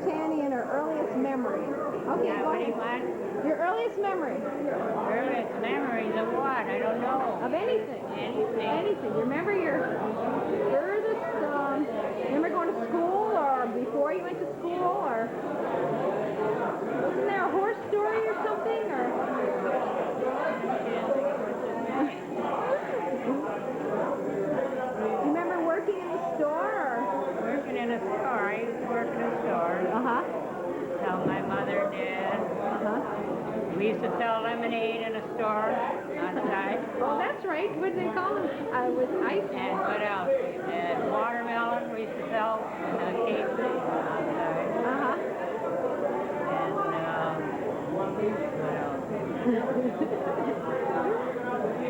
Tanny and her earliest memory. Okay, Yeah, go what do you ahead. want? Your earliest memory Earliest memories of what? I don't know. of anything. Anything. Anything. You remember your furthest, remember going to school or before you went to school or wasn't there a horse story or something or? You remember working in the store or? Working in a store. I used to work in a store. Uh-huh. Tell my mother and dad. Uh-huh. We used to sell lemonade in a store outside. Oh, that's right. What did they call them? With ice. And what else? And watermelon we used to sell cases outside. Uh-huh. And what else?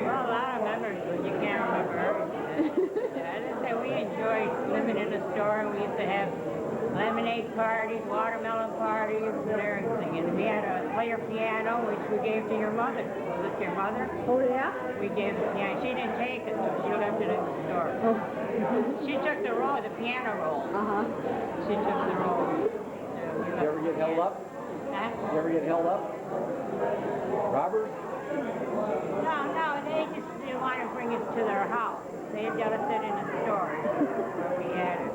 Well, a lot of memories, but you can't remember everything. As I said, we enjoyed living in the store, and we used to have lemonade parties, watermelon parties, and everything. And we had a player piano, which we gave to your mother. Was it your mother? Oh, yeah? We gave the piano. She didn't take it, though. She left it in the store. Oh. She took the roll, the piano roll. Uh-huh. She took the roll. Did you ever get held up? Huh? Did you ever get held up? Robbers? No, they just didn't want to bring it to their house. They had got to sit in the store where we had it.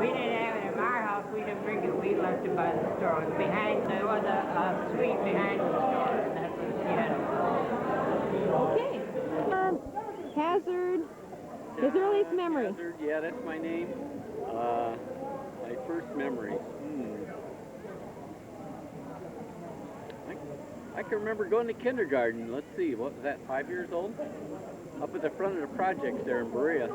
We didn't have it in our house. We didn't bring it. We left it by the store. There was a suite behind the store, and that's what we had it. Okay. Hazard. His earliest memory. Hazard, yeah, that's my name. My first memory. I can remember going to kindergarten. Let's see, what was that, 5 years old? Up at the front of the projects there in Berea.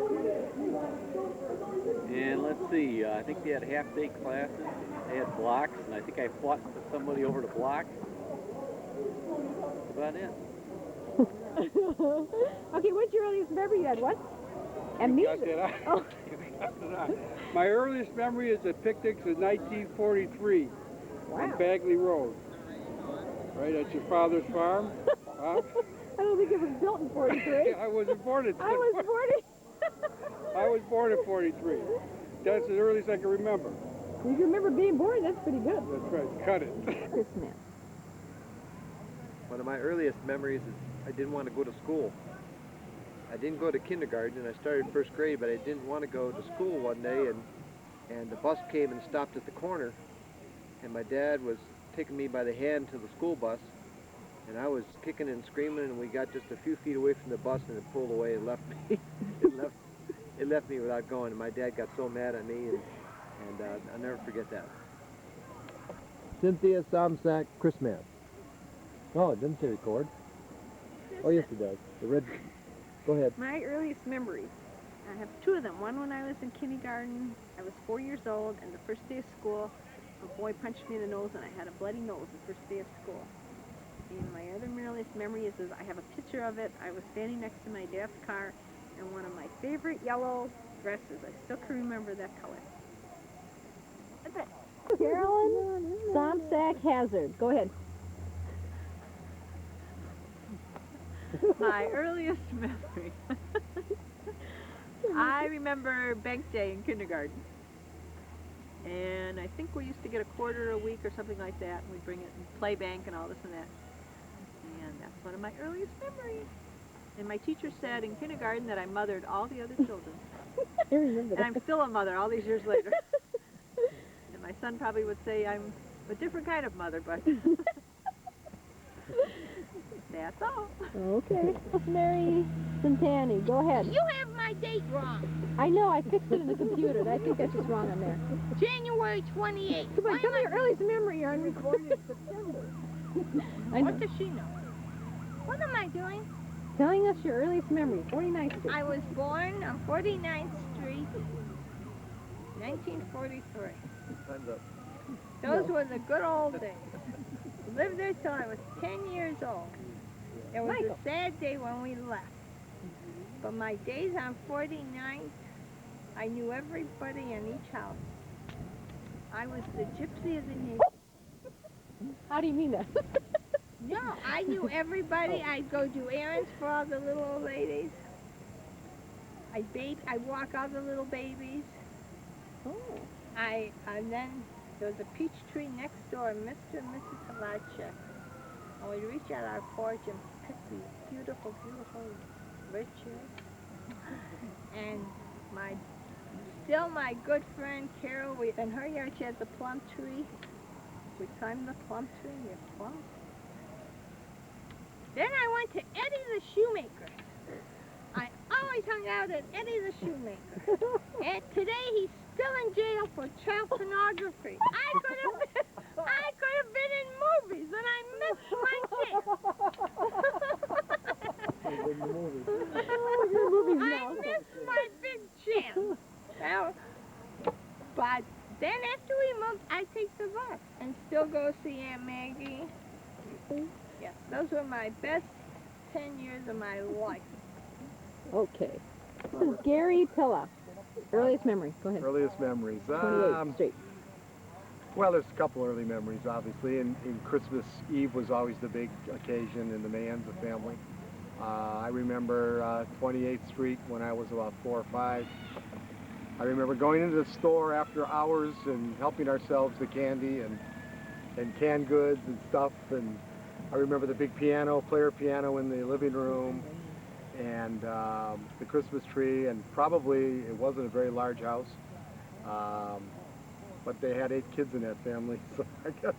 And let's see, I think they had half-day classes. They had blocks, and I think I fought with somebody over the block. That's about it. Okay, what's your earliest memory you had? What? Amnesia. Oh. My earliest memory is at picnics in 1943 on Bagley Road. Right at your father's farm. Huh? I don't think it was built in 43. I wasn't born in I was 40. I was born in 43. That's the earliest I can remember. You can remember being born, that's pretty good. That's right, cut it. Christmas. One of my earliest memories is I didn't want to go to school. I didn't go to kindergarten, and I started first grade, but I didn't want to go to school one day, and the bus came and stopped at the corner, and my dad was taking me by the hand to the school bus, and I was kicking and screaming, and we got just a few feet away from the bus, and it pulled away and left me. It left me without going, and my dad got so mad at me, and I'll never forget that. Cynthia Somsack Christmas. Oh, it doesn't say record. Oh, yes, it does. The red. Go ahead. My earliest memories. I have two of them. One when I was in kindergarten. I was 4 years old, and the first day of school, a boy punched me in the nose, and I had a bloody nose the first day of school. And my other earliest memory is I have a picture of it. I was standing next to my dad's car, and one of my favorite yellow dresses. I still can remember that color. That's it. Carolyn Somsack Hazard. Go ahead. My earliest memory. I remember bank day in kindergarten. And I think we used to get a quarter a week or something like that. And we'd bring it and play bank and all this and that. And that's one of my earliest memories. And my teacher said in kindergarten that I mothered all the other children. I remember that. And I'm still a mother all these years later. And my son probably would say I'm a different kind of mother, but that's all. Okay. Mary Santani, go ahead. You have my date wrong. I know, I fixed it in the computer. I think that's just wrong on there. January 28th. Come on, tell me your earliest memory. You're unrecorded in September. What does she know? What am I doing? Telling us your earliest memory, 49th Street. I was born on 49th Street, 1943. Time's up. Those were the good old days. Lived there till I was 10 years old. It was a sad day when we left. But my days on 49th, I knew everybody in each house. I was the gypsy of the nation. How do you mean that? No, I knew everybody. I'd go do errands for all the little old ladies. I'd walk all the little babies. Oh. And then There was a peach tree next door, Mr. and Mrs. Halachek. And we'd reach out our porch and pick these beautiful, beautiful red cherries. And my good friend Carol, in her yard she has a plum tree. We climbed the plum tree, we have plums. Then I went to Eddie the Shoemaker. I always hung out at Eddie the Shoemaker. And today he's still in jail for child pornography. I could have been in movies, and I missed my chance. I missed my big chance. Now, but then after we moved, I take the bus and still go see Aunt Maggie. Yes, those were my best 10 years of my life. Okay. This is Gary Pilla. Earliest memory. Go ahead. Earliest memories. 28 straight. Well, there's a couple early memories, obviously, and Christmas Eve was always the big occasion in the Maenza family. I remember 28th Street when I was about 4 or 5. I remember going into the store after hours and helping ourselves to candy and canned goods and stuff. And I remember the big player piano in the living room, and the Christmas tree, and probably it wasn't a very large house, but they had 8 kids in that family, so I guess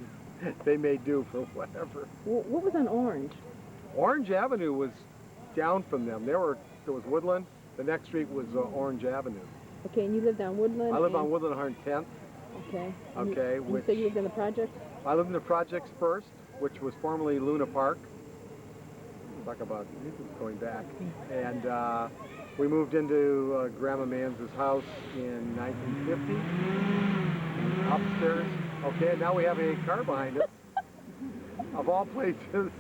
they made do for whatever. What was on Orange? Orange Avenue was down from them. There was Woodland. The next street was Orange Avenue. Okay, and you lived on Woodland? I lived on Woodland 110th. Okay. Okay. You said you lived in the projects? I lived in the projects first, which was formerly Luna Park. Talk about going back. And we moved into Grandma Maenza's house in 1950. Upstairs. Okay, and now we have a car behind us. Of all places.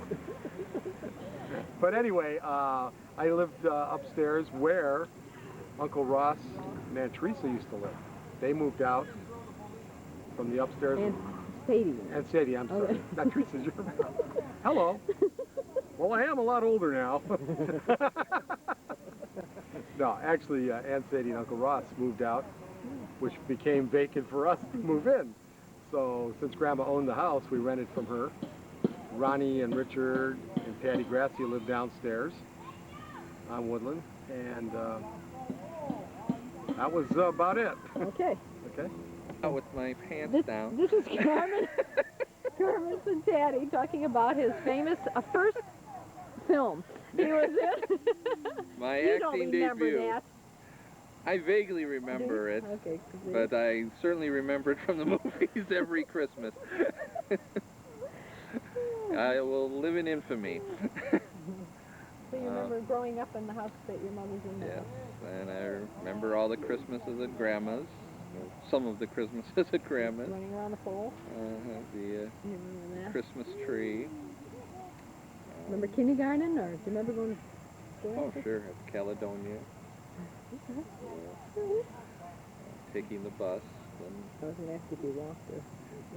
But anyway, I lived upstairs where Uncle Ross and Aunt Teresa used to live. They moved out from the upstairs. And Sadie. And Sadie, I'm sorry. Not Teresa's your mom. Hello. Well, I am a lot older now. No, actually, Aunt Sadie and Uncle Ross moved out, which became vacant for us to move in. So since Grandma owned the house, we rented from her. Ronnie and Richard and Patty Gracia lived downstairs on Woodland, and that was about it. Okay. Okay. With my pants down. This is Carmen, Carmen Cincinnati talking about his famous first film. He was in. My You acting don't remember debut. that. I vaguely remember it, Okay, but I certainly remember it from the movies every Christmas. I will live in infamy. So you remember growing up in the house that your mother's in? Yes, and I remember all the Christmases at Grandma's, some of the Christmases at Grandma's. Running around the pole? The You remember that? Christmas tree. Remember kindergarten, or do you remember going to school? Oh, sure, at Caledonia. Taking the bus. I was going to ask if you walked or...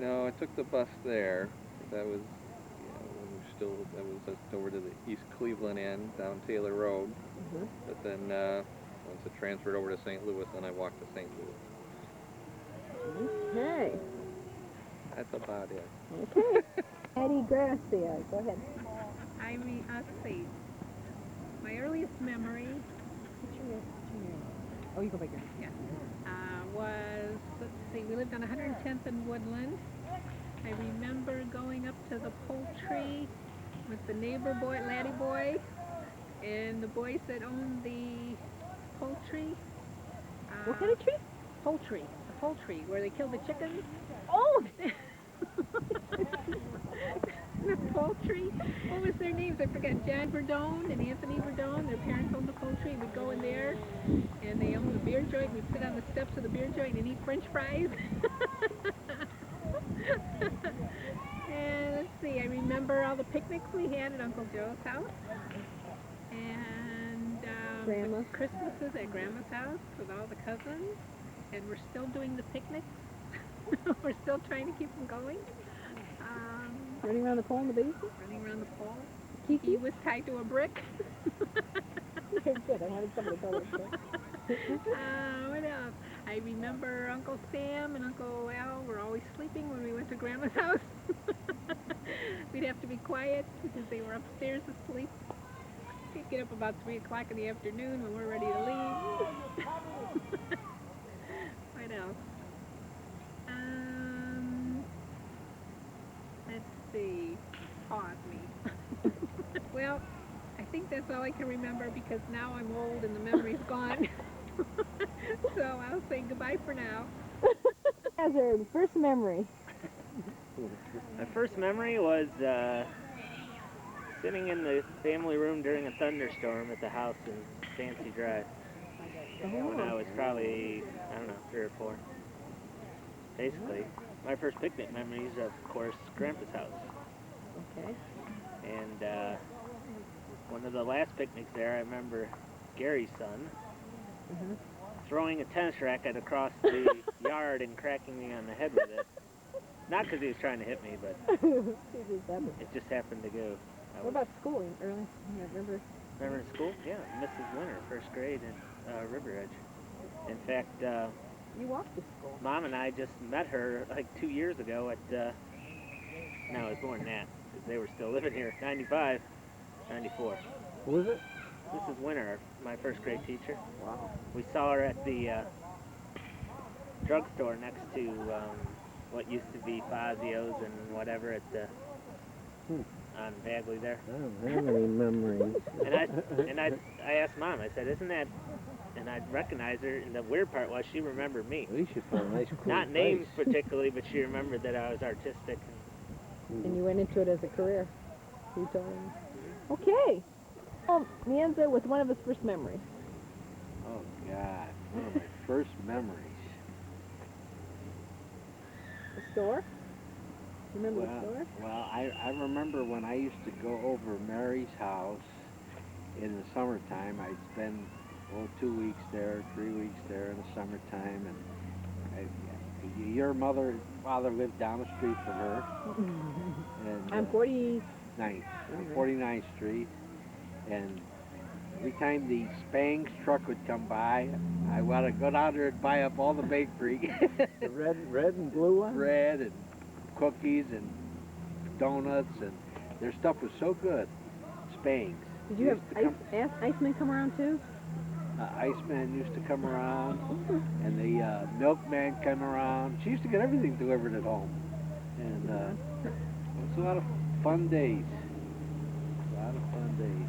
No, I took the bus there. That was, when we still, that was just over to the East Cleveland end, down Taylor Road. But then, once it transferred over to St. Louis, then I walked to St. Louis. Okay. That's about it. Okay. Patty Gracia, go ahead. Let's see. My earliest memory. What's your name? Oh, you go back there. Yeah. Was, let's see, we lived on 110th and Woodland. I remember going up to the poultry with the neighbor boy, laddie boy, and the boys that owned the poultry. What kind of tree? Poultry. The poultry, where they kill the chickens. Oh! The poultry. What was their names? I forget. John Verdone and Anthony Verdone. Their parents owned the poultry. We'd go in there, and they owned the beer joint. We'd sit on the steps of the beer joint and eat French fries. And let's see. I remember all the picnics we had at Uncle Joe's house, and the Christmases at Grandma's house with all the cousins. And we're still doing the picnics. We're still trying to keep them going. Running around the pole in the basement? Running around the pole. Kiki? He was tied to a brick. Okay, good. I wanted somebody to go with that. What else? I remember Uncle Sam and Uncle Al were always sleeping when we went to Grandma's house. We'd have to be quiet because they were upstairs asleep. We'd get up about 3 o'clock in the afternoon when we're ready to leave. What else? Let's see. Pause me. Well, I think that's all I can remember because now I'm old and the memory's gone. So I'll say goodbye for now. Hazard, first memory. My first memory was sitting in the family room during a thunderstorm at the house in Fancy Drive when I was probably, I don't know, 3 or 4. Basically, my first picnic memories, of course, Grandpa's house. Okay. And one of the last picnics there, I remember Gary's son throwing a tennis racket across the yard and cracking me on the head with it. Not because he was trying to hit me, but it just happened to go. What about school? Early? You remember? Remember in school? Yeah, Mrs. Winter, first grade at River Edge. In fact, You walked to school. Mom and I just met her like 2 years ago at, no, it was more than that, because they were still living here, 95, 94. Who was it? Mrs. Winter, my first grade teacher. Wow. We saw her at the drugstore next to what used to be Fazio's and whatever at the on Bagley there. I don't have any memories. And I asked Mom, I said, isn't that, and I recognized her, and the weird part was she remembered me. At least you found a nice cool Not place. names particularly, but she remembered that I was artistic. And you went into it as a career. You told him. Okay. Maenza with one of his first memories. Oh, God. One of my first memories. The store? Remember the store? Well, I remember when I used to go over Mary's house in the summertime. I'd spend 2 weeks there, 3 weeks there in the summertime, and your father lived down the street from her. And, I'm 49th. On 49th Street, and every time the Spangs truck would come by, I want to go down there and buy up all the bakery. The red and blue one? Bread and cookies and donuts, and their stuff was so good. Spangs. Did you have Iceman come around too? Iceman used to come around, and the milkman came around. She used to get everything delivered at home, and it was a lot of fun days. A lot of fun days.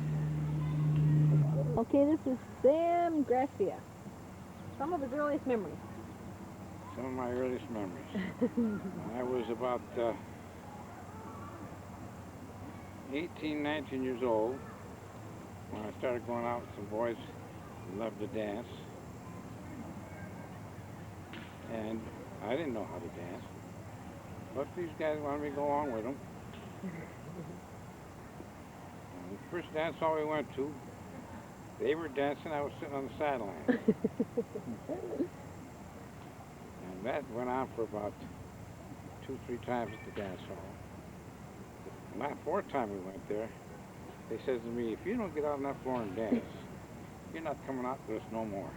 Okay, this is Sam Gracia. Some of his earliest memories. Some of my earliest memories. I was about 18, 19 years old when I started going out with some boys who loved to dance. And I didn't know how to dance, but these guys wanted me to go along with them. And the first dance hall we went to, they were dancing, I was sitting on the sideline. And that went on for about 2-3 times at the dance hall. The fourth time we went there, they says to me, if you don't get out on that floor and dance, you're not coming out with us no more.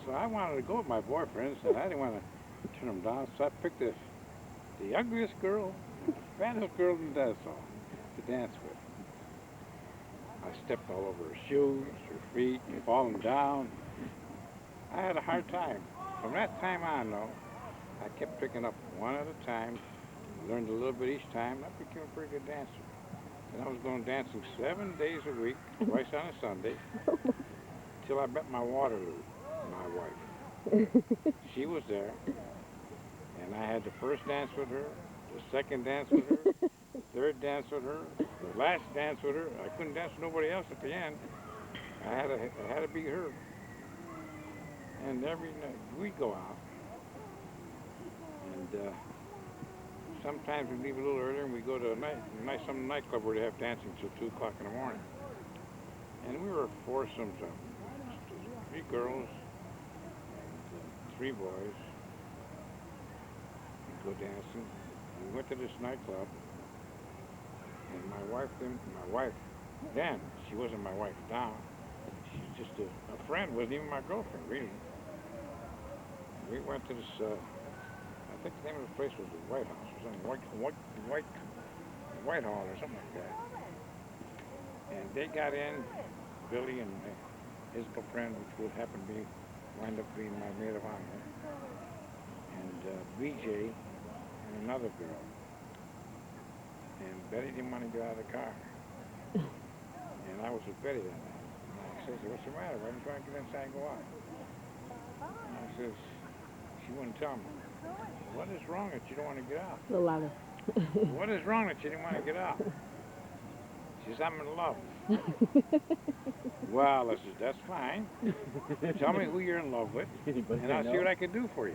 So I wanted to go with my boyfriends, and I didn't want to turn them down, so I picked the ugliest girl, the fattest girl in the dance hall to dance with. I stepped all over her shoes, her feet, falling down. I had a hard time. From that time on, though, I kept picking up one at a time, learned a little bit each time, and I became a pretty good dancer. And I was going dancing 7 days a week, twice on a Sunday, till I met my Waterloo, my wife. She was there, and I had the first dance with her, the second dance with her, the third dance with her, the last dance with her. I couldn't dance with nobody else at the end. I had to be her. And every night we'd go out, and sometimes we'd leave a little earlier and we'd go to some nightclub where they have dancing till 2 o'clock in the morning. And we were foursomes of 3 girls and 3 boys. We'd go dancing. We went to this nightclub, and my wife then, she wasn't my wife now. She's just a friend, wasn't even my girlfriend, really. We went to this, I think the name of the place was the White House or something, Whitehall or something like that. And they got in, Billy and his girlfriend, which would happen to be, wind up being my maid of honor, and BJ and another girl. And Betty didn't want to get out of the car. And I was with Betty that night. And I says, what's the matter? Why didn't you want to get inside and go out? And I says, she wouldn't tell me. What is wrong that you don't want to get out? A little louder. What is wrong that you didn't want to get out? She says, I'm in love. Well, I says, that's fine. Tell me who you're in love with, and I'll see what I can do for you.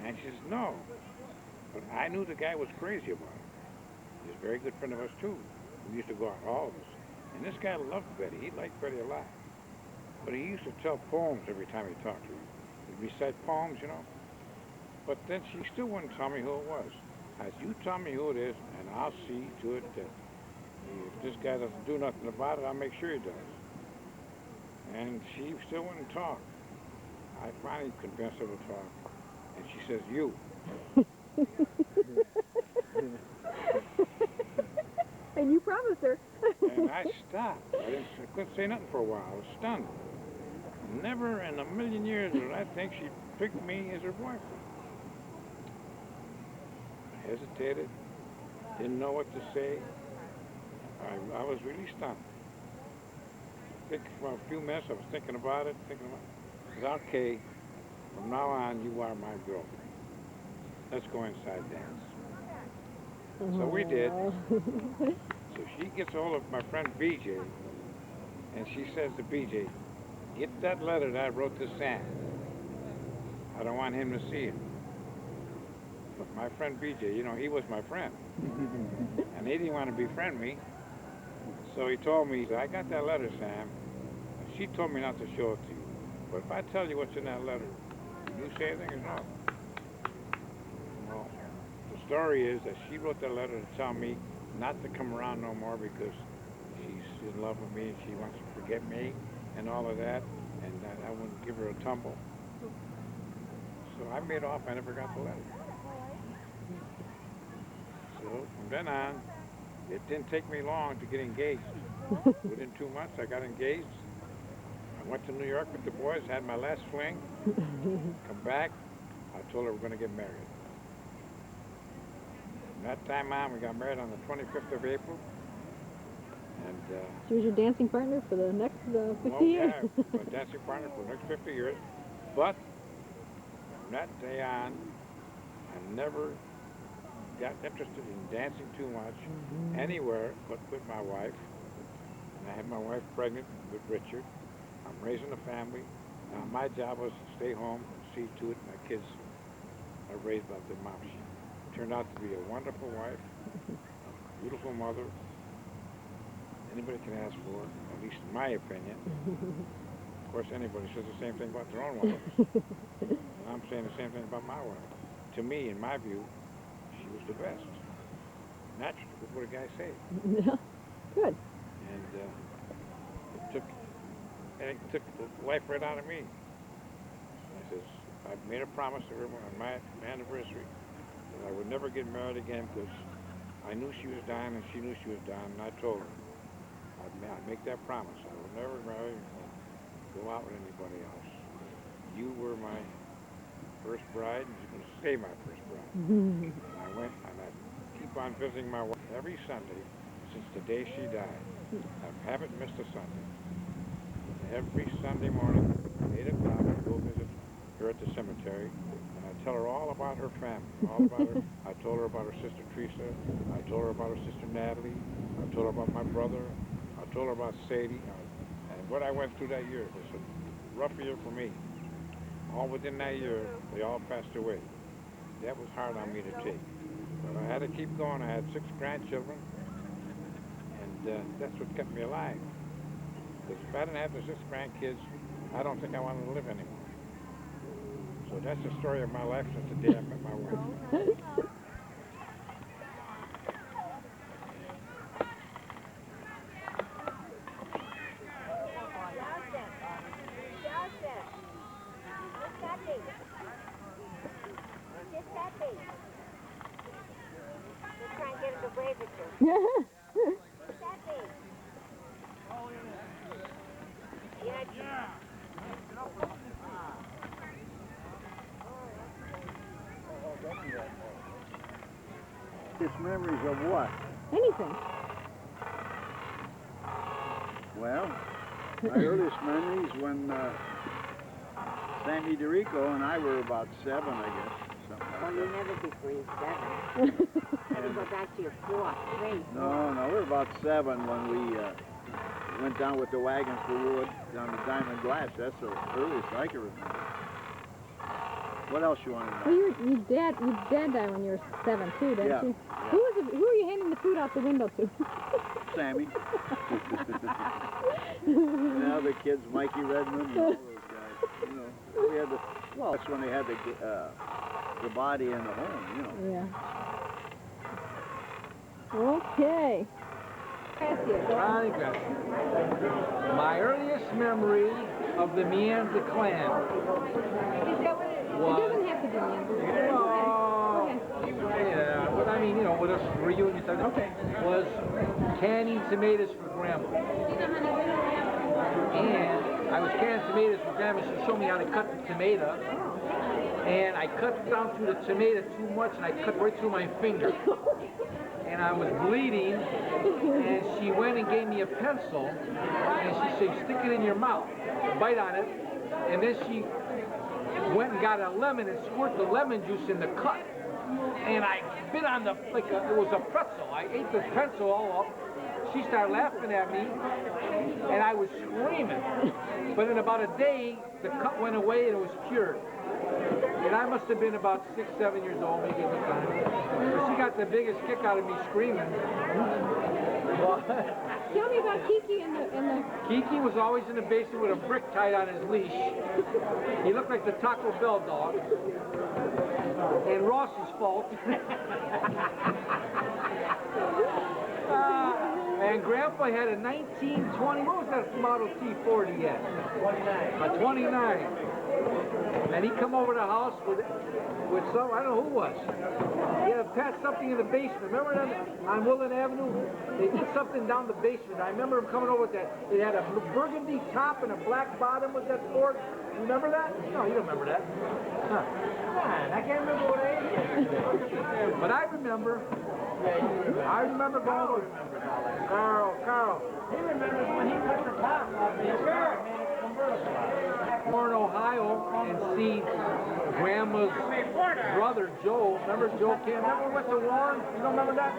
And she says, no. But I knew the guy was crazy about it. He's a very good friend of us, too. We used to go out, all of us. And this guy loved Betty. He liked Betty a lot. But he used to tell poems every time he talked to her. He'd recite poems, you know. But then she still wouldn't tell me who it was. I said, you tell me who it is, and I'll see to it that if this guy doesn't do nothing about it, I'll make sure he does. And she still wouldn't talk. I finally convinced her to talk. And she says, you. And you promised her. And I stopped. I couldn't say nothing for a while. I was stunned. Never in a million years did I think she picked me as her boyfriend. I hesitated, didn't know what to say. I was really stunned. I think for a few minutes I was thinking about it, I said, okay, from now on you are my girlfriend. Let's go inside and dance. So we did. So she gets a hold of my friend BJ, and she says to BJ, get that letter that I wrote to Sam. I don't want him to see it. But my friend BJ, you know, he was my friend. And he didn't want to befriend me. So he told me, I got that letter, Sam. And she told me not to show it to you. But if I tell you what's in that letter, can you say anything or no? Well, the story is that she wrote that letter to tell me not to come around no more because she's in love with me and she wants to forget me and all of that, and that I wouldn't give her a tumble. So I made off, I never got the letter. So from then on, it didn't take me long to get engaged. Within 2 months, I got engaged. I went to New York with the boys, had my last fling. Come back, I told her we're going to get married. From that time on, we got married on the 25th of April. And She was your dancing partner for the next 50 years? Yeah, my dancing partner for the next 50 years. But from that day on, I never got interested in dancing too much anywhere but with my wife. And I had my wife pregnant with Richard. I'm raising a family. Now my job was to stay home and see to it my kids are raised by their mom. She turned out to be a wonderful wife, a beautiful mother. Anybody can ask for, at least in my opinion. Of course, anybody says the same thing about their own wife. And I'm saying the same thing about my wife. To me, in my view, she was the best. Naturally, what would a guy say? Yeah, good. And it took life right out of me. I says, I made a promise to her on my anniversary that I would never get married again because I knew she was dying and she knew she was dying, and I told her, I'd make that promise. I would never marry or go out with anybody else. You were my first bride, and you're going to stay my first bride. And I went, and I keep on visiting my wife every Sunday since the day she died. I haven't missed a Sunday. Every Sunday morning, 8 o'clock, I go visit her at the cemetery, and I tell her all about her family, all about her. I told her about her sister Teresa. I told her about her sister Natalie. I told her about my brother. I told her about Sadie. And what I went through that year was a rough year for me. All within that year, they all passed away. That was hard on me to take. But I had to keep going. I had 6 grandchildren, and that's what kept me alive. Because if I didn't have the 6 grandkids, I don't think I wanted to live anymore. So that's the story of my life since the day I met my wife. Just memories of what? Anything. Well, my earliest memories when Sammy DeRico and I were about 7, I guess. Something like Well, that. you never before you 7. You go back to your 4, 3. No, we were about 7 when we went down with the wagons for wood down to Diamond Glass. That's the earliest I can remember. What else you want to know? Well, your dad died when you were 7 too, didn't Yeah, you? yeah. Who were you handing the food out the window to? Sammy. And the other kids, Mikey Redmond and all those guys. You know, we had that's when they had the body in the home, you know. Yeah. Okay. Ronnie Gresham. My earliest memory of the Maenza clan was... It doesn't have to be Maenza. Yeah, but I mean, you know, with us reunion stuff, was canning tomatoes for Grandma. And I was canning tomatoes for Grandma. She showed me how to cut the tomato. And I cut down through the tomato too much, and I cut right through my finger. And I was bleeding, and she went and gave me a pencil, and she said, stick it in your mouth, bite on it, and then she went and got a lemon and squirt the lemon juice in the cut. And I bit on it was a pretzel. I ate the pencil all up. She started laughing at me, and I was screaming. But in about a day, the cut went away and it was cured. And I must have been about 6, 7 years old, maybe at the time. But she got the biggest kick out of me screaming. Tell me about Kiki and the... Kiki was always in the basement with a brick tied on his leash. He looked like the Taco Bell dog. And Ross's fault. And Grandpa had a 1920, what was that Model T Ford he had? 29. A 29. And he come over to the house with some, I don't know who it was. He had passed something in the basement. Remember that on Woodland Avenue? They did something down the basement. I remember him coming over with that. It had a burgundy top and a black bottom with that Ford. You remember that? No, you don't remember that. Huh. Man, I can't remember what I ate. But I remember going with Carl. He remembers when he put the top on the car and made it convertible. Warren, Ohio, and see Grandma's brother, Joe. Remember Joe Cam? Remember we went to Warren? You don't remember that?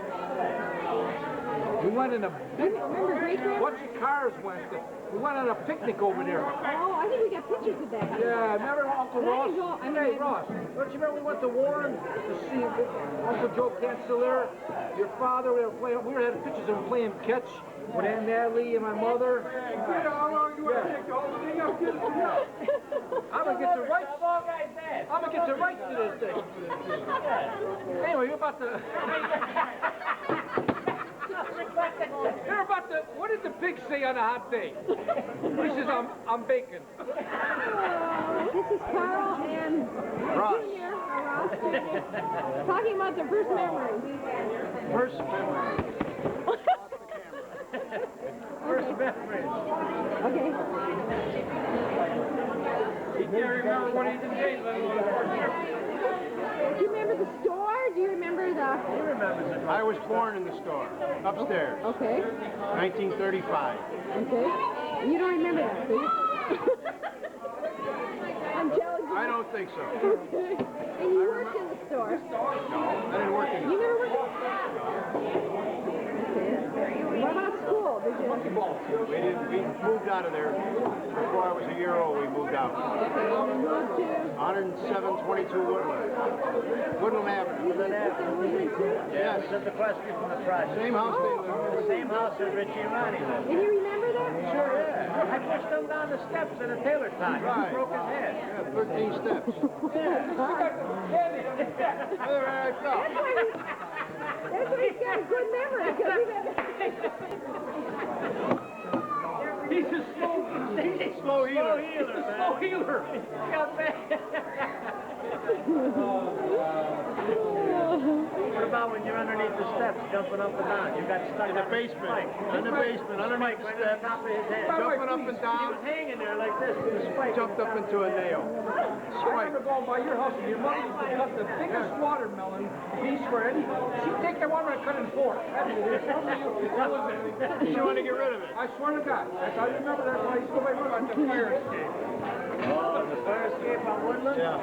We went in a big... Remember Great-Grandma? Bunch of cars went. We went on a picnic over there. Oh, I think we got pictures of that. Yeah, remember Uncle Ross? Hey, Ross, don't you remember we went to Warren to see Uncle Joe Canceller, your father? We had pictures of him playing catch with Aunt Natalie and my mother. How long do you want to take the whole thing up? I'm going to get the rights. I'm going to get the rights to this thing. Anyway, you're about to... They're about to... What did the pig say on a hot day? He says, I'm bacon. This is Carl and Ross. Junior, Ross Jr. Talking about the first memory. First memory. First memory. Okay. He can't remember what he did today, but Do you remember the store? Do you remember the... he remembers it. I was born in the store, upstairs, Okay. 1935. Okay. You don't remember that, do you? I'm jealous. I don't think so. Okay. And you worked in the store? No, I didn't work in You never worked in the store? Okay. What about school? Did you? We moved out of there before I was a year old. We moved out. Okay. And you moved to? 10722 Woodland. Woodland Avenue. Woodland too? Yes. Just across street from the project. Same house they live in. The same house as Richie and Ronnie lived. And you remember that? Sure, yeah. I pushed him down the steps in a tailor tie. Right. He broke his head. Yeah, 13 steps. There I go. That's why he's got a good memory. He's a slow healer. Slow healer, He's a man. slow healer. He got mad. What about when you're underneath the steps, jumping up and down? You got stuck In the basement. In the basement, underneath the steps. Top of his head. Jumping up and He down, was hanging there like this with a spike. jumped up into a nail. I remember going by your house and your mother used to cut the biggest watermelon piece for any. She'd take that watermelon and cut it in four. That was it. She wanted to get rid of it. I swear to God. I remember that when I used to go by room at the fire escape. Oh, the fire escape on Woodland? Yeah.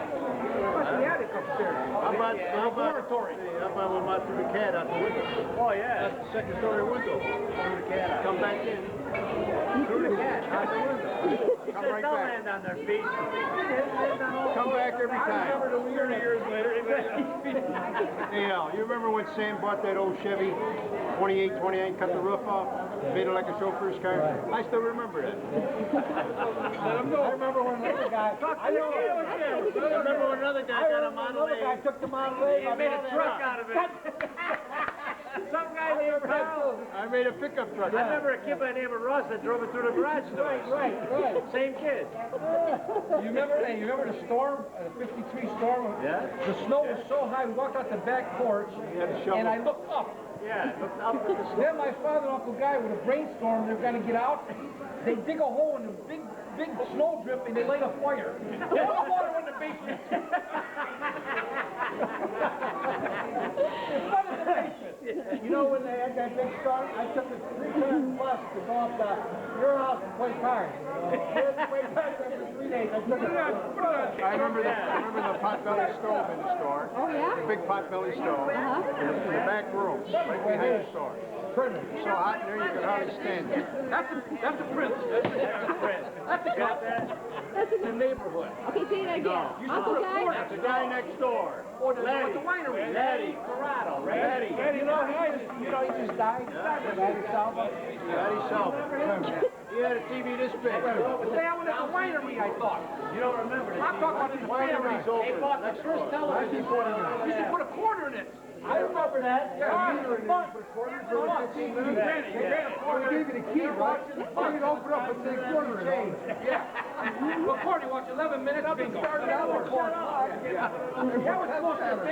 What's the attic upstairs? How about laboratory? How about when I threw the cat out the window? Oh, yeah. That's the second story window. Threw the cat out. Come back in. Threw the cat out the window. He Come says right they'll back. land on their feet. Land on all Come back every I time. remember the 30 years later. Hey, Al, you remember when Sam bought that old Chevy 28, cut the roof off, made it like a chauffeur's car? I still remember that. I remember when another guy. I remember when another guy got a Model Another guy A. took the Model A. He made a truck out of it. Some guy named Carl. I made a pickup truck. I remember a kid by the name of Ross that drove it through the garage door. Right. Same kid. You remember the storm, the 53 storm? Yeah. The snow was so high, we walked out the back porch, and I looked up. Yeah, looked up at the Then my father and Uncle Guy with a brainstorm, they were going to get out. They dig a hole in the big snow drift and they light a fire. All the water in the basement. You know when they had that big storm, I took a 3-ton bus to go up to your house and play cards. We had to play cards after 3 days. I took it. I remember the pot-belly stove in the store. Oh, yeah? The big pot-belly stove in the back room, right behind the store. So hot in there you could hardly stand it. That's a prince. That's a cut. That's The neighborhood. Okay, say that again. Uncle Guy? That's the guy next door. Or the winery. Letty. Corrado, Letty. You know, he just died. Matty Salva. Matty Salva. He had a TV this big. But they went at the winery, I thought. You don't remember the I'm talking about the Winery's winery. They over. bought the first television. You should put a quarter in it. I remember that. Yeah, Meter in there, you put a quarter for 15 minutes. They ran a quarter. They gave you the key, right? You could open it up and say quarter in it. Yeah. Well, quarter, you watch 11 minutes, bingo. That was close to bingo.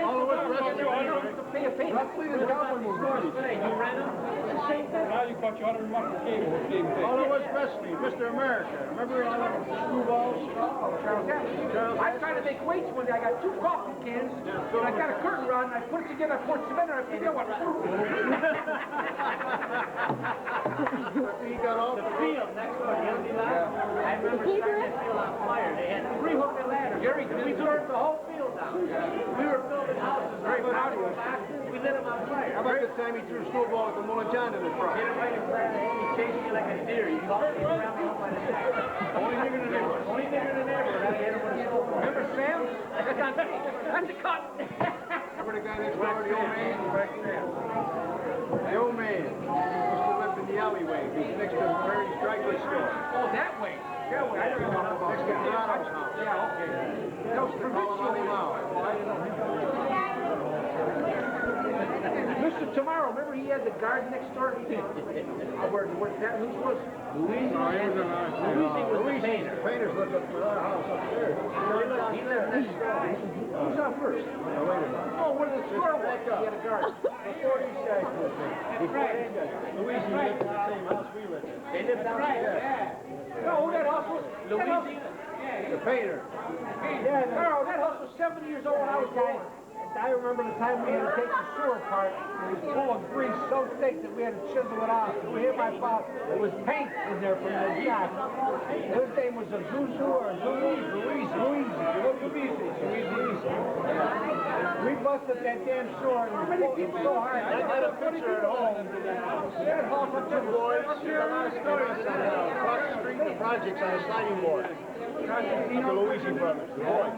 All of us wrestling. Wrestling is cowboy movies. You ran them? Now you got your $100 cable. All of us wrestling. Mr. America. Remember all of the screwballs? I tried to make weights one day. I got 2 coffee cans, and I got a curtain rod, and I put it together, I poured cement, and I figured out what. He got off The field next door, you know, I remember starting that field on fire. They had 3 hook and ladders. Gary, we turned the whole field down. We were building houses. Very good audio. We lit them on fire. How about the time he threw a snowball at the Mullen John in the front? Hit it right in front of the head. He chased me like a deer. He caught me around me by the neck. Only nigger in the neighborhood. Only nigger in the neighborhood. I hit him with a snowball. Remember Sam? That's the cut. Remember the guy next door, the old man? The old man. He used to live in the alleyway. He was next to Mary's dry goods store. Oh, that way. That way. I don't know about Next to Donald's house. Yeah, okay. That was provincial. Mr. Tomorrow, remember he had the garden next door? Where that whose was? Louise? No, he was in Louise was the painter. Painters lived up in our house upstairs. He lived next door. Who's on first? Now, wait a minute. Oh, where the squirrel was. He had a garden. Before these guys lived there. Louise lived in the same house we lived in. They lived downstairs. No, that house was... Louise. The painter. Yeah, Carl, that house was 70 years old when I was born. I remember the time we had to take the sewer apart. It was full of grease so thick that we had to chisel it out. We hit my father. There was paint in there from the shop. His name was Azuzu or Louise. We busted that damn sewer and we pulled it so hard. I got a picture at home. That house was Two boys, across the street, the projects on a sliding board. The Louisi brothers, the boys.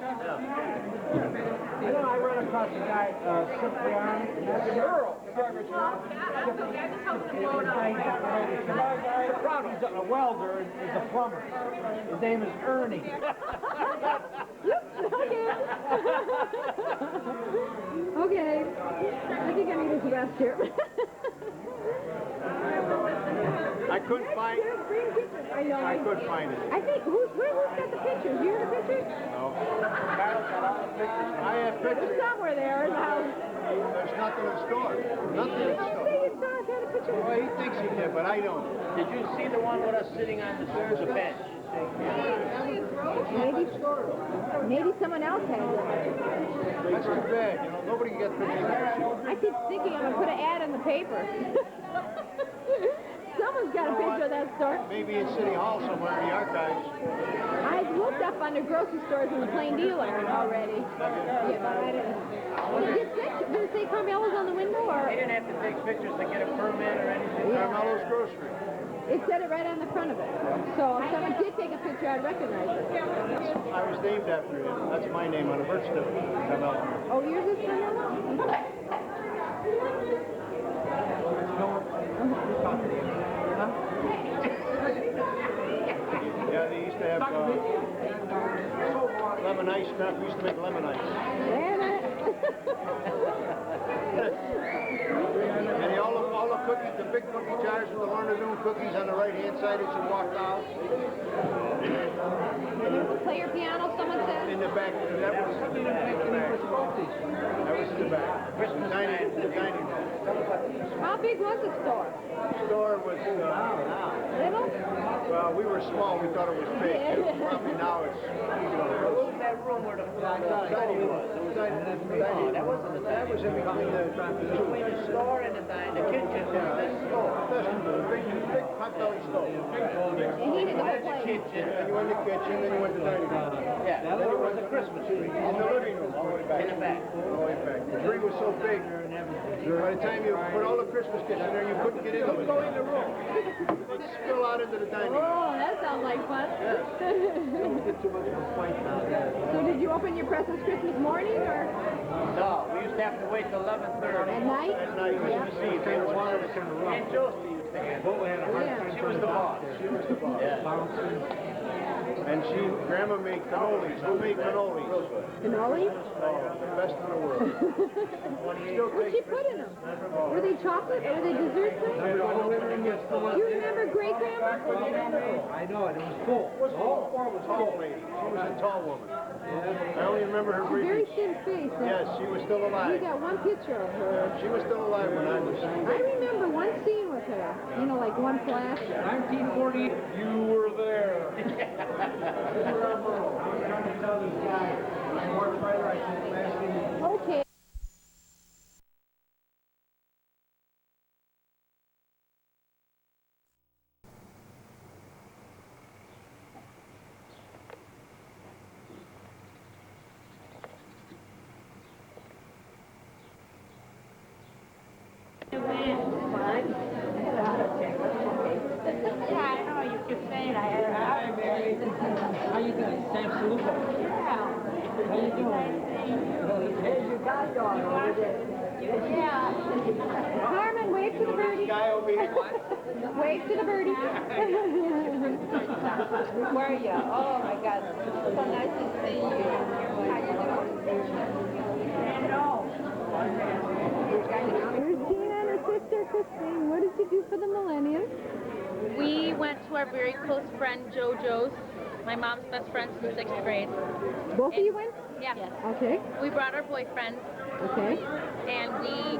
I know I ran across a guy, Cipriani, that's Earl. Cipriani, he's a welder, he's a plumber. His name is Ernie. Okay. I think I need his rest here. I couldn't find it. I know. I couldn't find it. I think, who's got the pictures? You have the pictures? No. I have pictures. They're somewhere there in the house. There's nothing in the store. Nothing in the store. Say you saw it, had a picture. Well, he thinks he did, but I don't. Did you see the one with us sitting on the bench? Maybe someone else has it. That's too bad. You know, nobody gets pictures. I keep thinking I'm going to put an ad in the paper. Someone's got a picture of that store. Maybe in City Hall somewhere in the archives. I've looked up under grocery stores in the Plain Dealer already. Yeah, but I didn't. Did it say Carmelo's on the window? Or? They didn't have to take pictures to get a permit or anything. Carmelo's Grocery. It said it right on the front of it. So if someone did take a picture, I'd recognize it. I was named after him. That's my name on the birth certificate. Carmelo. Oh, yours is Carmelo? Yeah, they used to have lemon ice. We used to make lemon ice. And all the cookies, the big cookie jars with the Lorna Doone cookies on the right-hand side as you walked out. Play your piano, someone said? In the back. That was in the back. That was in the back. The dining room. How big was the store? The store was Little? well, we were small. We thought it was big. Probably now it's. What was that room where the dining was? That wasn't the That was in between the store and the kitchen. The store. The big pot-belly stove. And he did the whole place. Kitchen. Then you went to the kitchen, then you went to the dining room. Yeah. Then there was a Christmas tree. In the living room, all the way back. In the back. All the way back. The tree was so big, by the time you put all the Christmas gifts in there, you couldn't get in. Don't go in the room. They'd spill out into the dining room. Oh, that sounds like fun. Yes. Don't get too much of a fight now. So did you open your presents Christmas morning or No, we used to have to wait till 11:30. at night? At night, Christmas Eve, they were one of us in the room. And Josie used to have it. She was the boss. She was the boss. Yeah. And Grandma made cannolis. Who made cannolis? Cannolis? Oh, the best in the world. What'd she put in them? Were they chocolate or were they dessert things? You remember great grandma? I know it. It was full. The whole floor was Tall full. lady. She was a tall woman. I only remember her Very briefly. thin face. Huh? Yes, she was still We alive. got one picture of her. She was still alive when I was. I remember one scene with her. You know, like one flash. 1940, you were there. Okay. I know, you keep saying I had How you doing? Sam Salupo. How you doing? Here's your goddaughter over there. Carmen, wave to the birdie. Guy over here. Wave to the birdie. Where are you? Oh my God. So nice to see you. How you doing? Here's Gina and her sister Christine. What did you do for the millennium? We went to our very close friend JoJo's, my mom's best friend since 6th grade. Both of you went? Yeah. Okay. We brought our boyfriends, Okay. and we...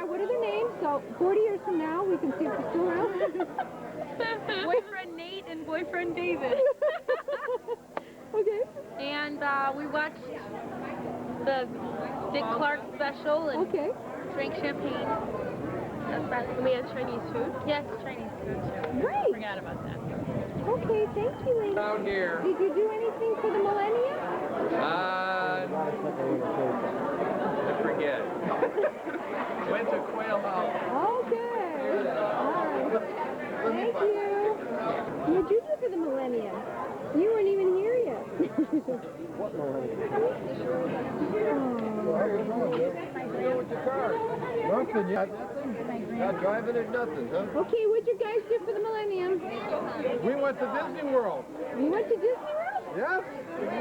What are their names? So 40 years from now, we can see if they're still around. boyfriend Nate and boyfriend David. Okay. And we watched the Dick Clark special and drank champagne. That's about it. We had Chinese food? Yes, Chinese food too. Great. Forgot about that. Okay, thank you, ladies. Down here. Did you do anything for the millennium? I forget. Went to Quail House. Okay. All right. Thank you. What'd you do for the millennium? You weren't even here yet. What millennium? Nothing yet. Not driving or nothing, huh? Okay, what'd you guys do for the millennium? We went to Disney World. You went to Disney World? Yes.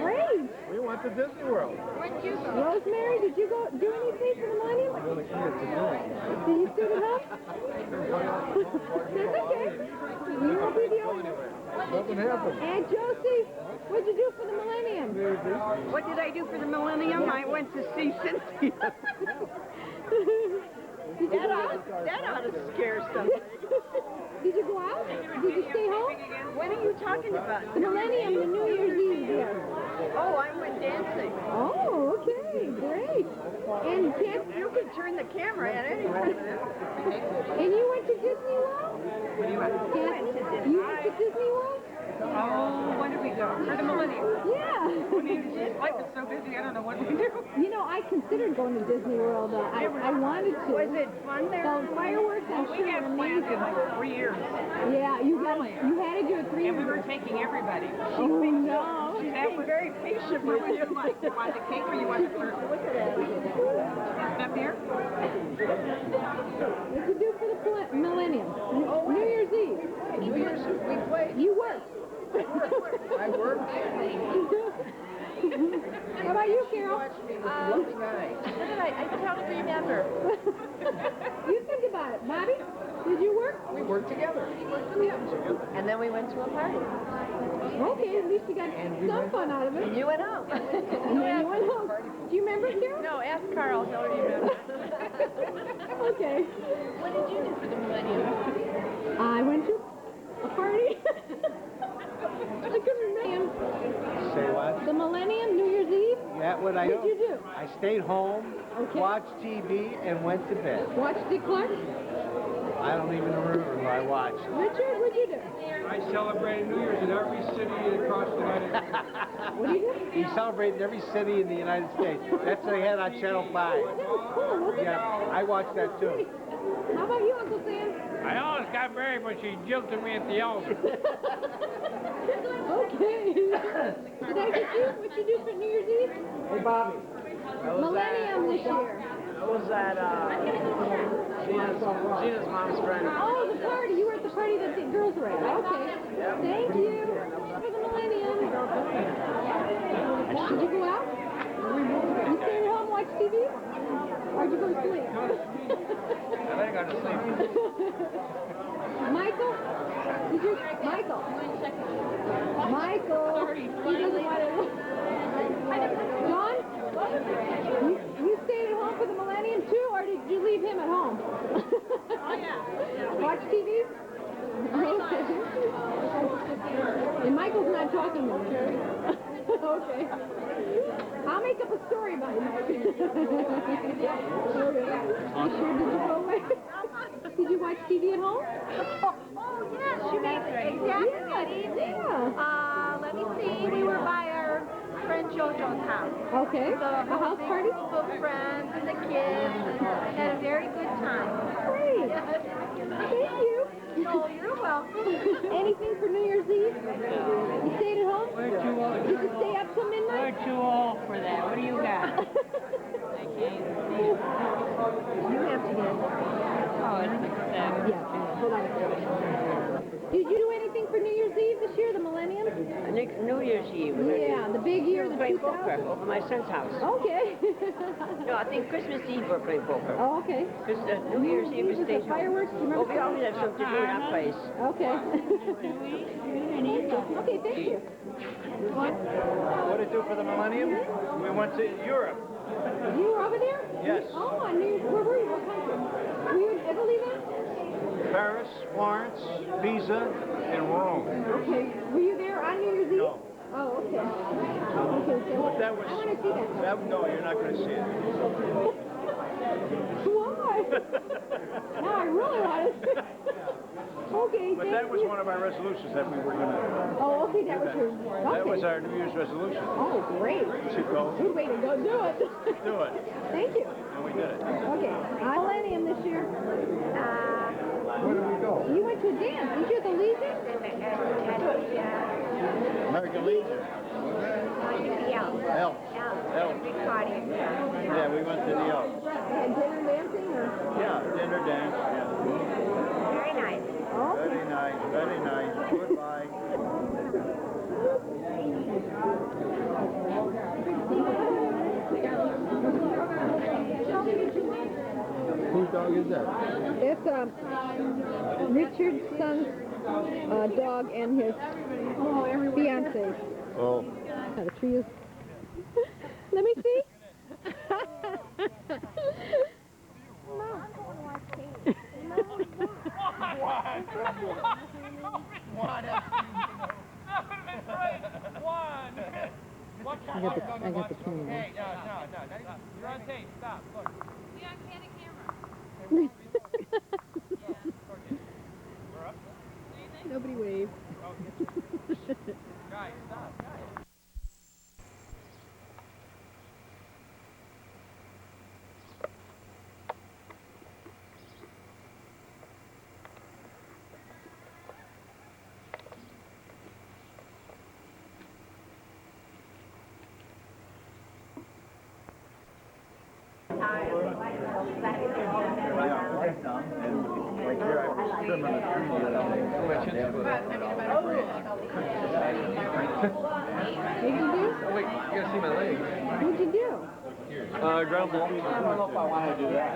Great. We went to Disney World. Where'd you go? Rosemary, did you go do anything for the millennium? I'm going to eat it today. Did you sit it up? That's okay. You won't be the only one. Nothing happened. Aunt Josie, what'd you do for the millennium? What did I do for the millennium? I went to see Cynthia. That ought to scare somebody. Did you go out? Did you stay home? What are you talking about? The millennium, the New Year's Eve here. Oh, I went dancing. Oh, okay, great. And you can turn the camera at any moment. And you went to Disney World? You went to Disney World? Oh, when did we go? For the millennium. Yeah. I mean, life is so busy, I don't know what we do. You know, I considered going to Disney World. I wanted to. Was it fun there? The fireworks, I'm sure, were amazing. In like 3 years. Yeah, you had to do it 3 years. And we were taking everybody. Oh, no. She's being very patient with you. You want the cake or you want the fruit? Look at that. Up here? What'd you do for the millennium? New Year's Eve. New Year's Eve, we played. You worked. I worked. How about you, Carol? What did I can't remember. You think about it. Bobby, did you work? We worked together. And then we went to a party. Okay, at least you got some fun out of it. And you went home. And then you went home. Do you remember, Carol? No, ask Carl. He'll remember. Okay. What did you do for the millennium? I went to a party. I couldn't remember. Say what? The millennium, New Year's Eve? Yeah, what I What'd you do? I stayed home, Okay. watched TV, and went to bed. Watched Dick Clark? I don't even remember what I watched. Richard, what'd you do? I celebrated New Year's in every city across the United States. What do you do? He celebrated in every city in the United States. That's what they had on Channel 5. That was cool, wasn't it? Yeah, I watched that too. How about you, Uncle Sam? I almost got married, but she jilted me at the altar. Okay. Did I get you? What'd you do for New Year's Eve? Hey, Bobby. Millennium this year. I was at Gina's mom's friend. Oh, the party. You were at the party that the girls were at. Okay. Thank you for the millennium. Did you go out? You stayed at home, watch TV? Or did you go to sleep? I think I just sleep. Michael? Did you? Michael. Michael. He doesn't want to. John? You stayed at home for the millennium too, or did you leave him at home? Oh, yeah. Watch TV? And Michael's not talking to me. Okay. I'll make up a story about you, Mike. You sure did you go away? Did you watch TV at home? Oh, yes, you made it exactly that evening. Yeah. Let me see. We were by our friend JoJo's house. Okay. A house party? Group of friends and the kids. Had a very good time. Great. Thank you. Oh, you're welcome. Anything for New Year's Eve? You stayed at home? Did you stay up till midnight? We're too old for that. What do you got? I can't see. You have to get. Oh, it's 7. Yeah. Hold on. Did you do anything for New Year's Eve this year, the millennium? New Year's Eve. Yeah, the big year, the playing 2000. poker over my son's house. Okay. No, I think Christmas Eve we're playing poker. Oh, okay. Because New Year's Eve we Is stayed it fireworks? Do you Oh, remember? we always have something to do in our place. Okay. Okay, thank you. What did it do for the millennium? We went to Europe. You were over there? Yes. Oh, I knew. Where were you? What country? Were you in Italy then? Paris, Florence, Pisa, and Rome. Okay. Were you there on New Year's Eve? No. Oh, okay. Okay, so But that was, I want to see that. no, you're not going to see it. Why? Now I really want to see it. Okay, But that was one of our resolutions that we were going to. Oh, okay, that was your. Okay. That was our New Year's resolution. Oh, great. To go. Good way to go do it. Do it. Thank you. And we did it. Okay. Millennium this year. Where did we go? You went to a dance. Did you at the Legion? American Legion. Elf. Yeah, we went to the Elf. And dinner dancing or? Yeah, dinner dance. Yeah. Very nice. Oh. Very nice. Very nice. Goodbye. dog is that? It's Richard's son's dog and his fiance. Oh. The tree is. Let me see. I got the camera. Hey, no, you're on tape. Stop. Look. You're on candid camera. Nobody waved. Guys, stop. Guys. What'd you do? Oh wait, you gotta see my legs. What'd you do? Ground ball. I don't know if I want to do that.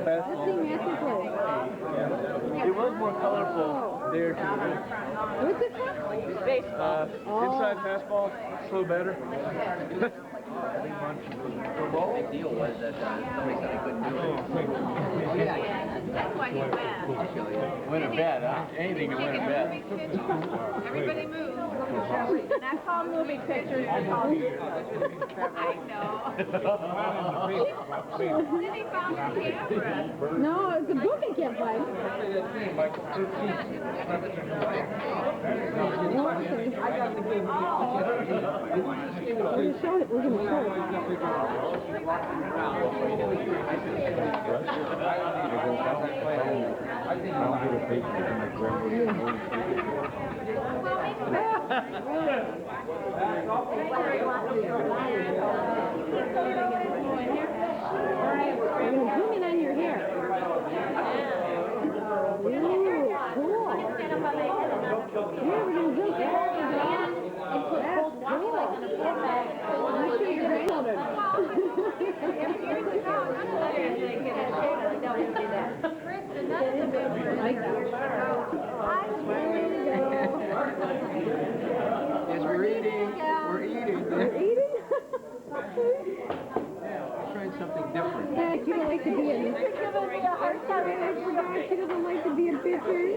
Let's see Matthew play. It was more colorful there too. What's it called? Inside fastball, slow batter. The big deal was that somebody said I couldn't do it. That's why he went. Win a bet, huh? Anything to win a bet. Everybody move. That's called movie pictures. I know. Then he found the camera. No, it's a book I can't find. We're gonna show it. We're gonna show We're gonna zoom in on your hair. Ooh, cool. Yeah, we're gonna zoom in. Make sure you're grandchildren. Yes, we're eating. We're eating. You're eating? Trying something different. She doesn't like to be in. She doesn't like to be in pictures.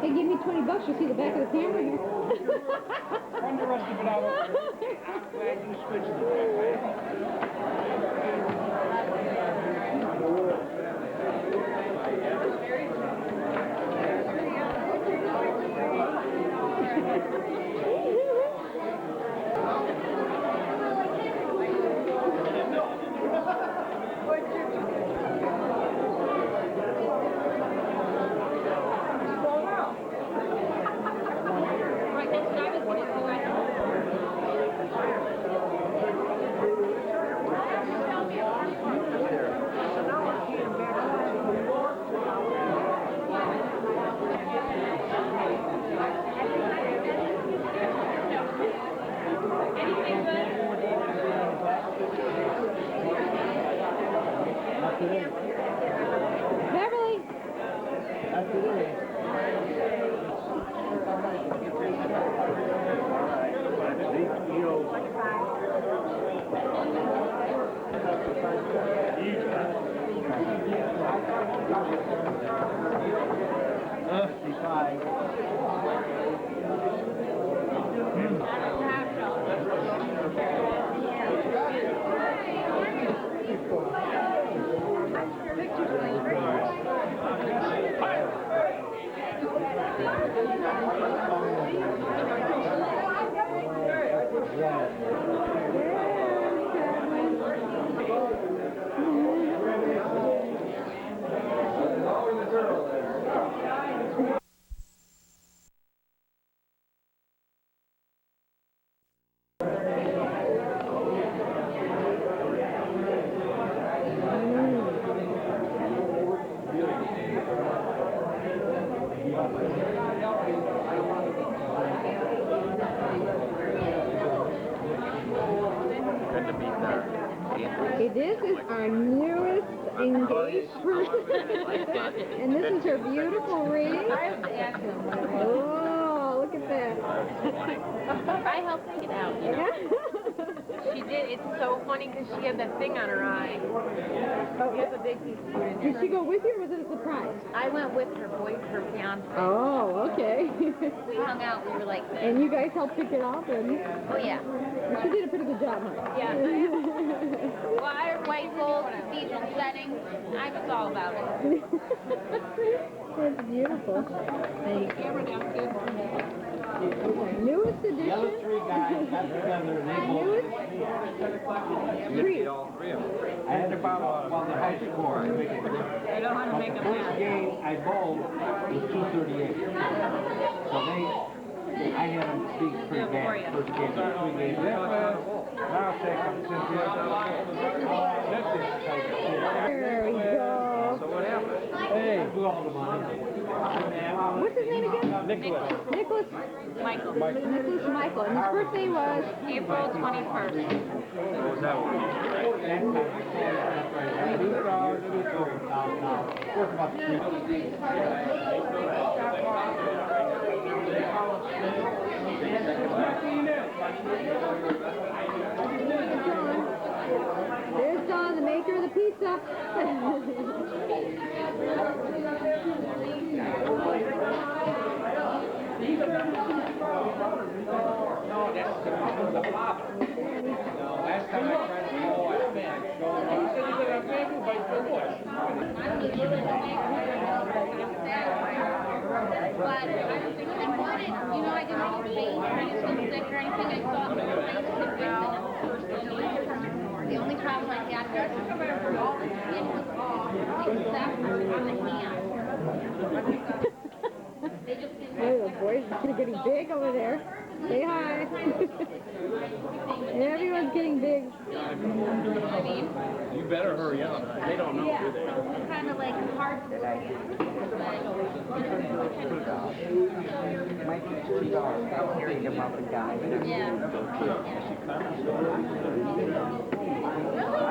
Hey, give me $20, you'll see the back of the camera here. Run the rest of it out. I'm glad you switched it that way. Beverly! Okay, this is our newest engaged person. And this is her beautiful ring. Oh, look at that. I helped take it out, you know. She did. It's so funny because she had that thing on her eye. Oh, it's a big piece of food in there. Did she go with you or was it a surprise? I went with her fiance. Oh, okay. We hung out. We were like this. And you guys helped pick it up? And Oh, yeah. she did a pretty good job, huh? Yeah. Well, I white gold, cathedral settings. I was all about it. That's beautiful. Thank you. Newest edition. The other three guys got together and they both. Three. All three of them. I had to bowl while the high score. I know how to make a first game I bowled was 238. So I had them beat pretty bad. First game, 3 games. Now second, since There we go. So what happened? Hey, blew all the money. What's his name again? Nicholas. Nicholas Michael. Nicholas Michael. And his birthday was? April 21st. What was that one? Worth about 3. There's Don, the maker of the pizza. Last time I tried to bowl, I failed. You know, I didn't have a face or anything sick or anything. I saw the face the only problem I had was the skin was off except on the hand. They just didn't Oh, the boys are getting big over there. Say hi. Everyone's getting big. I mean, You better hurry up. They don't know, do they? it's kind of like hard to Hearing him up and down.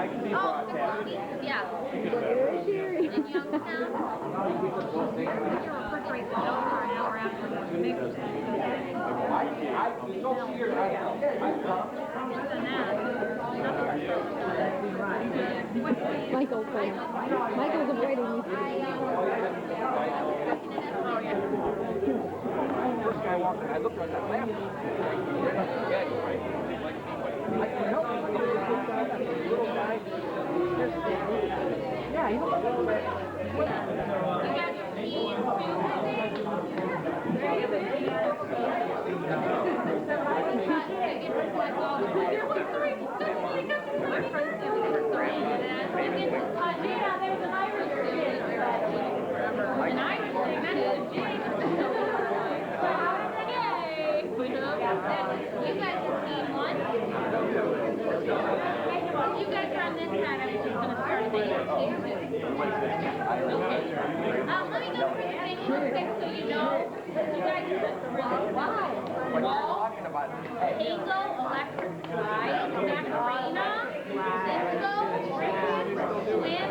I can be broadcast. Yeah. There's Sherry. In Youngstown. Michael's playing. Michael's avoiding you. First guy walked in, I looked at that lamp. Yeah, you're right. I can help you. Little guy. Yeah, he looks like a little You guys are on this side. I was just going to start a day or two. Let me go for your thing real quick so you know. You guys are really wow. Wall, Hazel, Electric Slide, Macarena, Cisco, Swim.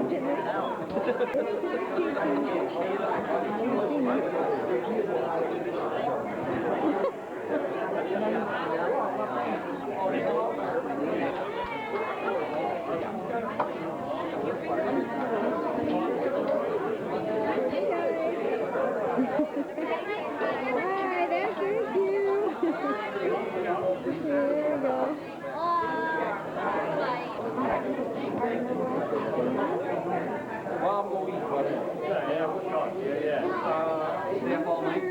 Alright, that's it, you. There we go. Well, I'm going to eat, buddy. Stay up all night.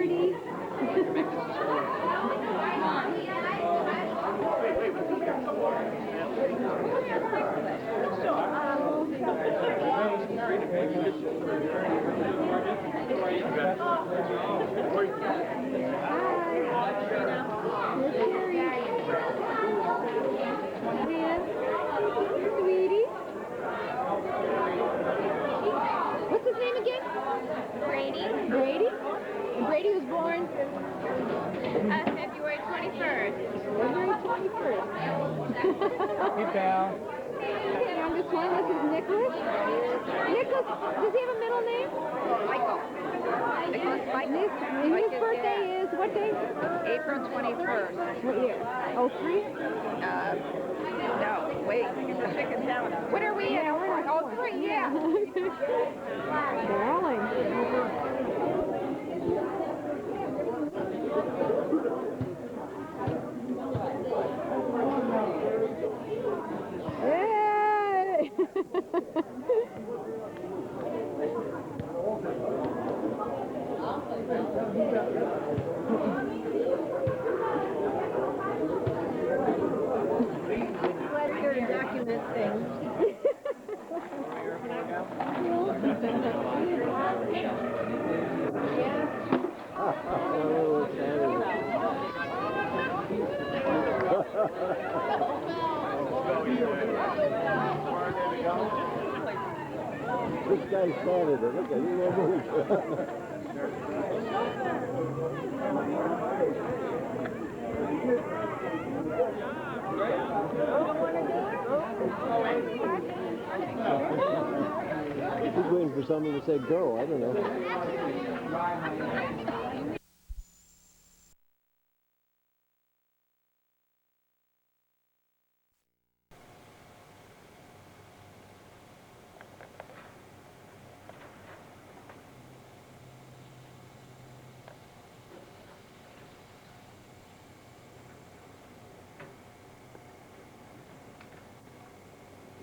Make this a story. Sweetie. What's his name again? Brady. Brady? Brady was born February 21st. February 21st. Hey, pal. Youngest one, this is Nicholas. Nicholas, does he have a middle name? Michael. Nicholas Michael. And his birthday is what day? April 21st. What year? Oh, 03? No, wait. What are we in? Oh, 3, yeah. Darling. Hey! Glad you're to document things. This guy started it. Look at him. He won't move. He's waiting for someone to say go. I don't know.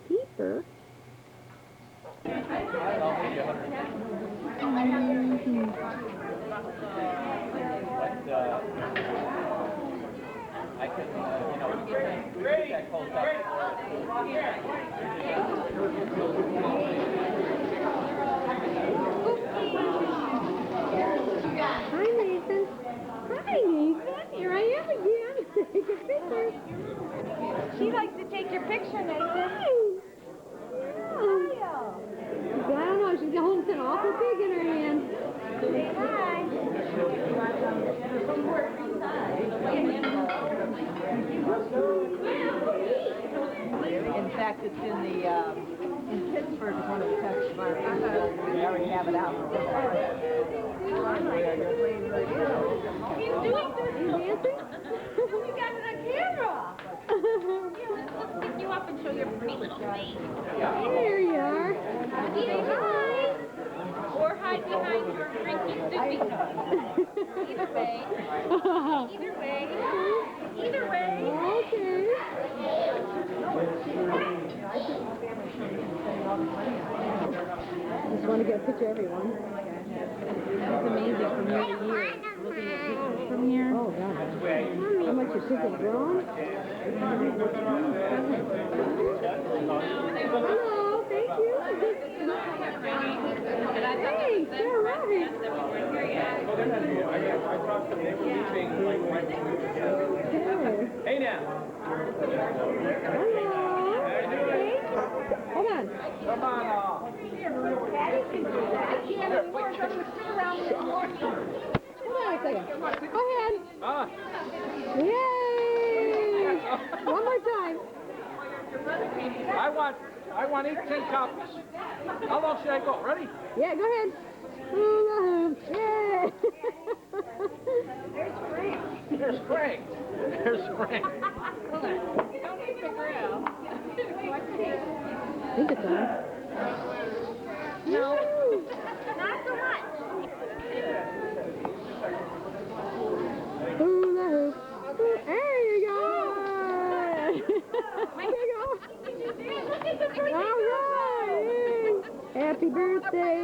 Peeper? I can, get that close up. Hi, Nathan. Hi, Nathan. Here I am again. Take a picture. She likes to take your picture, Nathan. Hi. I don't know. She's holding something awful big in her hand. Say hi. In fact, it's in the, in Pittsburgh, it's one of the Texas markets. We already have it out. He's doing this. You dancing? You got it on camera. Here, let's pick you up and show your pretty little face. There you are. Say hi. Or hide behind your drinking sippy cup. Either way. Either way. Either way. Okay. Just want to get a picture of everyone. It's amazing from year to year. Looking at pictures from here. Oh, God. How much your kids have grown? Hello, thank you. Thanks, all right. Hey now. Hello. Hey. Hold on. Come on. Hold on a second. Go ahead. Yay! One more time. I want I want 10 copies. How long should I go? Ready? Yeah, go ahead. Hula hoop. Yay! There's Frank. There's Frank. I think it's on. No, not so much. Hula hoop. There you go. There you go. All right. Happy birthday.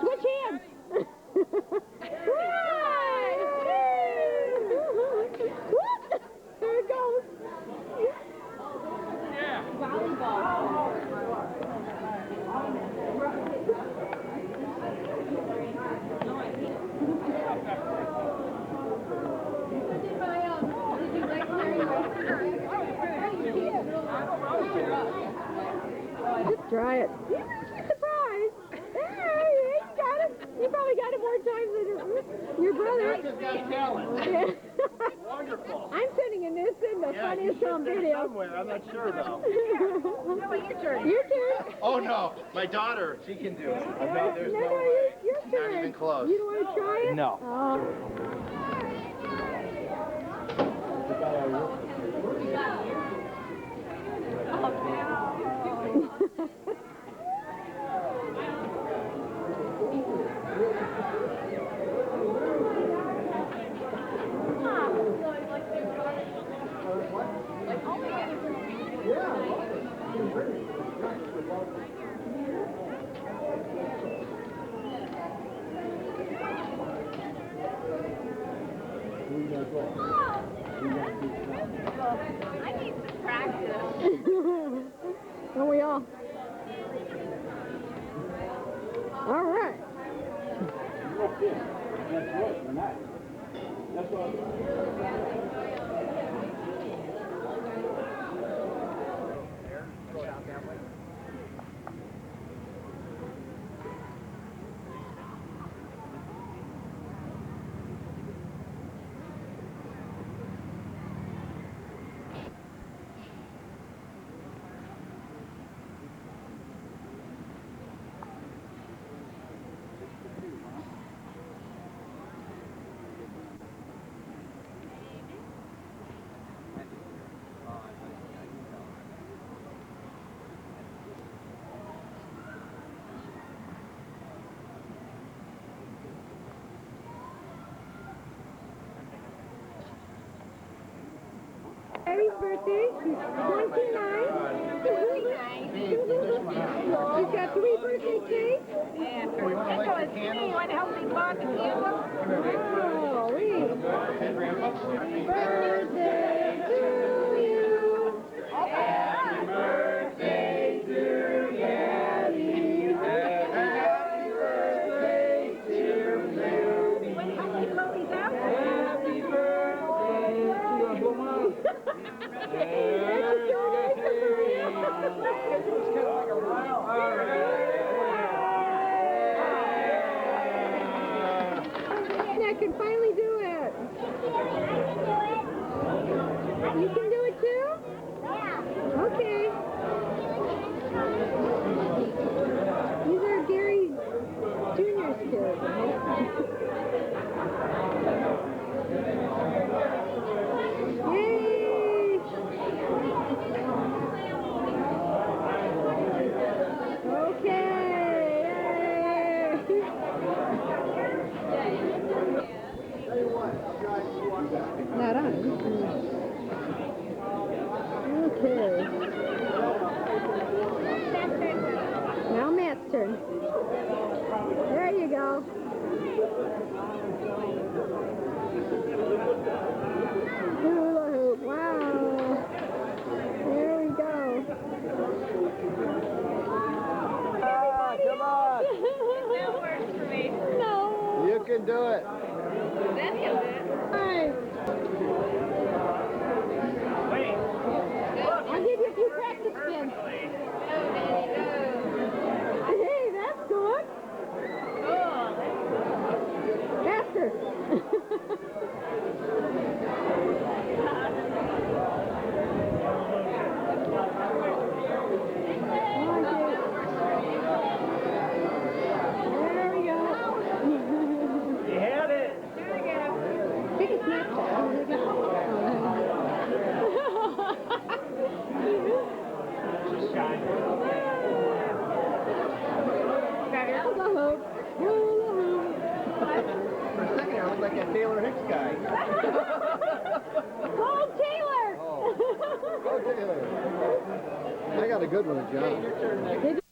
Switch hands. There it goes. Yeah. Volleyball. Just try it. You might be surprised. Hey, he got it. He probably got it more times than your brother. Yeah. Wonderful. I'm sending this in the funniest home video. Somewhere, I'm not sure though. Your turn. Your turn. Oh no, my daughter, she can do it. No, there's no way. Your turn. Not even close. You don't want to try it? No. Oh. I need some practice. Don't we all? All right. That's what, we're not. That's what. Mary's birthday. She's 29. She's got 3 birthday cakes. And for you want to help me block the candle? Oh, happy birthday to you. Happy birthday to Gabby. Happy birthday to you. Want to help me blow these out? Happy birthday to you. I can finally do it. You can do it too? Yeah. Okay. These are Gary Jr.'s kids. Yay! Okay. Not on. Okay. Now Matt's turn. There you go. Hula hoop. Wow. There we go. Come on. That works for me. No. You can do it. That he'll do it. I'll give you a few practice spins. Hey, that's good. Faster. guy. Call Taylor! Oh, Taylor. I got a good one, John. Hey, your turn next.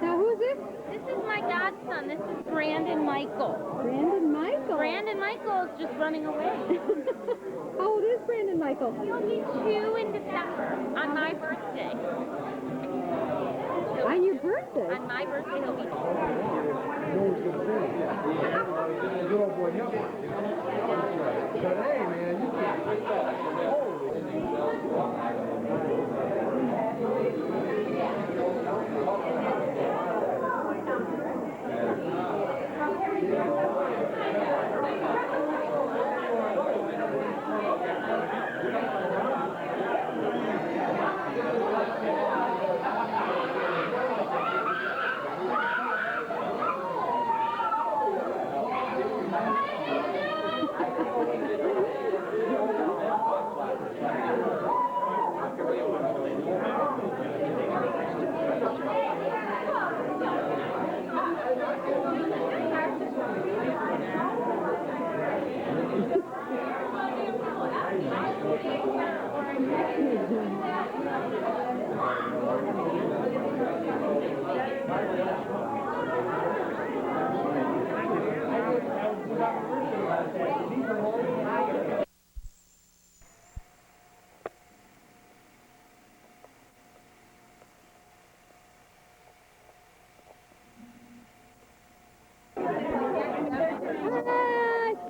Now, who's this? This is my godson. This is Brandon Michael. Brandon Michael? Brandon Michael is just running away. How old is Brandon Michael? He'll be 2 in December, on my birthday. On your birthday? On my birthday, he'll be 2. Good old boy, but hey, man, you can't.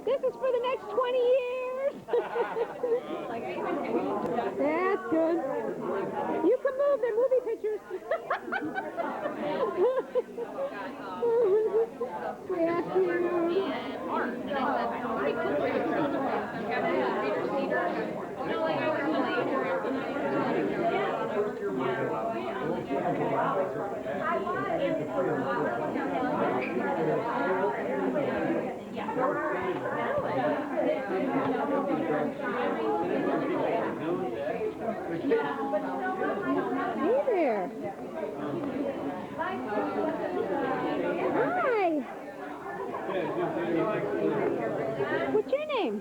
This is for the next 20 years. That's good. You can move. They're movie pictures. Yeah, Hey there. Hi. What's your name?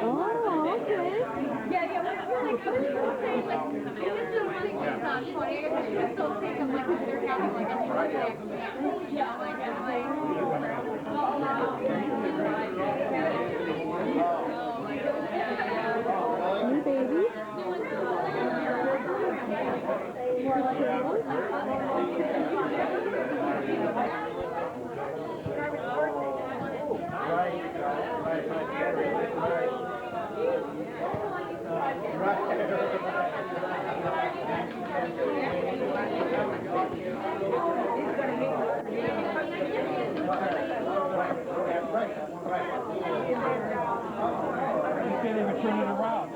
Oh, okay. New baby. You can't even turn it around.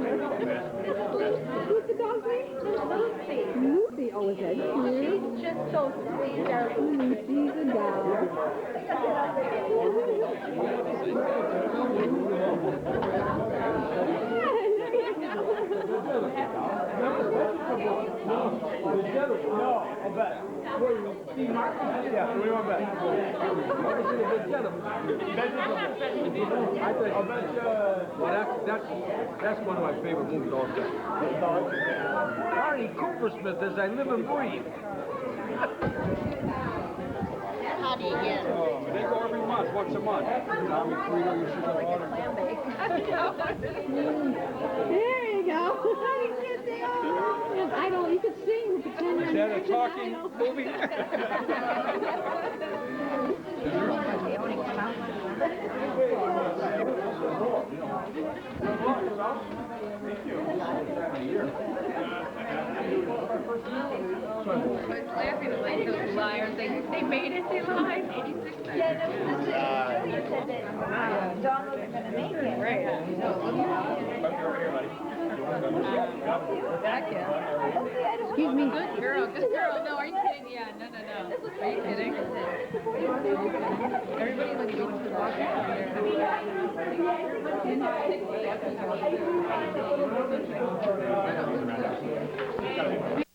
What's the dog's name? Lucy. Lucy. Oh, is that cute? She's just so sweet. Lucy's a dog. Well, that's one of my favorite movies all time. Barney Coopersmith as I live and breathe. How do you get it? They go every month, once a month. Tommy Frito, you should have bought There you go. I don't, you could sing, pretend Is that a talking movie? Laughing at like those liars. They made it, they lied. 86 Yeah, no, you said that Dawn wasn't going to make it. Right. Excuse me. Good girl, good girl. No, are you kidding? Yeah, no. Are you kidding? Everybody was going to the walk